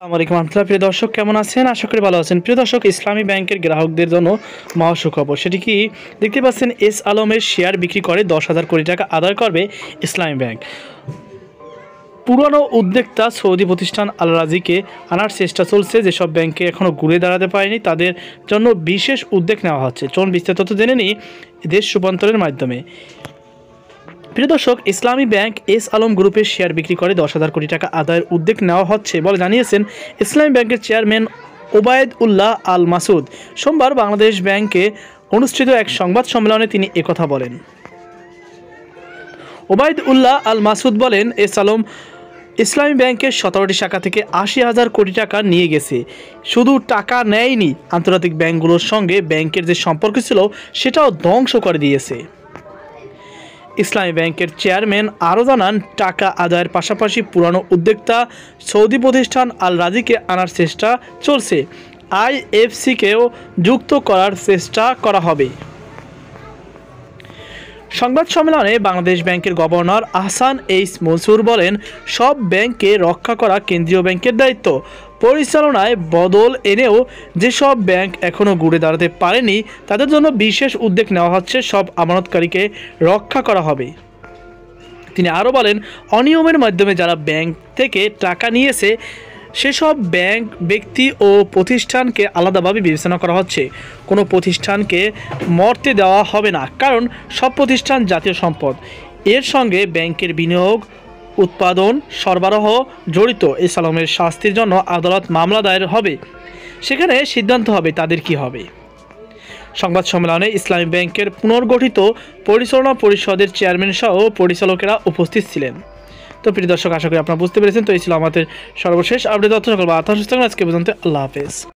আসসালামু আলাইকুম রহমতুল্লাহ। প্রিয় দর্শক, কেমন আছেন? আশা করি ভালো আছেন। প্রিয় দর্শক, ইসলামী ব্যাংকের গ্রাহকদের জন্য মহা সুখবর। সেটি কি দেখতে পাচ্ছেন, এস আলমের শেয়ার বিক্রি করে 10,000 কোটি টাকা আদায় করবে ইসলামী ব্যাংক। পুরনো উদ্যোক্তা সৌদি প্রতিষ্ঠান আল রাজিকে আনার চেষ্টা চলছে। যেসব ব্যাংকে এখনও ঘুরে দাঁড়াতে পারেনি তাদের জন্য বিশেষ উদ্যোগ নেওয়া হচ্ছে। চলুন বিস্তারিত তথ্য জেনে নিই দেশ রূপান্তরের মাধ্যমে। প্রিয় দর্শক, ইসলামী ব্যাংক এস আলম গ্রুপের শেয়ার বিক্রি করে 10,000 কোটি টাকা আদায়ের উদ্যোগ নেওয়া হচ্ছে বলে জানিয়েছেন ইসলামী ব্যাংকের চেয়ারম্যান ওবায়দ উল্লাহ আল মাসুদ। সোমবার বাংলাদেশ ব্যাংকে অনুষ্ঠিত এক সংবাদ সম্মেলনে তিনি একথা বলেন। ওবায়দ উল্লাহ আল মাসুদ বলেন, এস আলম ইসলামী ব্যাংকের 17টি শাখা থেকে 80,000 কোটি টাকা নিয়ে গেছে। শুধু টাকা নেয়নি, আন্তর্জাতিক ব্যাংকগুলোর সঙ্গে ব্যাংকের যে সম্পর্ক ছিল সেটাও ধ্বংস করে দিয়েছে। ইসলামী ব্যাংকের চেয়ারম্যান আরও জানান, টাকা আদায়ের পাশাপাশি পুরানো উদ্যোক্তা সৌদি প্রতিষ্ঠান আল রাজিকে আনার চেষ্টা চলছে। আইএফসিকেও যুক্ত করার চেষ্টা করা হবে। সংবাদ সম্মেলনে বাংলাদেশ ব্যাংকের গভর্নর আহসান এইচ মনসুর বলেন, সব ব্যাংককে রক্ষা করা কেন্দ্রীয় ব্যাংকের দায়িত্ব। পরিচালনায় বদল এনেও যেসব ব্যাংক এখনও ঘুরে দাঁড়াতে পারেনি তাদের জন্য বিশেষ উদ্যোগ নেওয়া হচ্ছে। সব আমানতকারীকে রক্ষা করা হবে। তিনি আরও বলেন, অনিয়মের মাধ্যমে যারা ব্যাংক থেকে টাকা নিয়েছে সেসব ব্যাংক, ব্যক্তি ও প্রতিষ্ঠানকে আলাদাভাবে বিবেচনা করা হচ্ছে। কোনো প্রতিষ্ঠানকে মরতে দেওয়া হবে না, কারণ সব প্রতিষ্ঠান জাতীয় সম্পদ। এর সঙ্গে ব্যাংকের বিনিয়োগ, উৎপাদন, সরবরাহ জড়িত। এস আলমের শাস্তির জন্য আদালত মামলা দায়ের হবে, সেখানে সিদ্ধান্ত হবে তাদের কি হবে। সংবাদ সম্মেলনে ইসলামী ব্যাংকের পুনর্গঠিত পরিচালনা পরিষদের চেয়ারম্যান সহ পরিচালকেরা উপস্থিত ছিলেন। তো প্রিয় দর্শক, আশা করি আপনারা বুঝতে পেরেছেন। তো এই ছিল আমাদের সর্বশেষ আপডেট তথ্য। সকল আজকে পর্যন্ত আল্লাহ হাফেজ।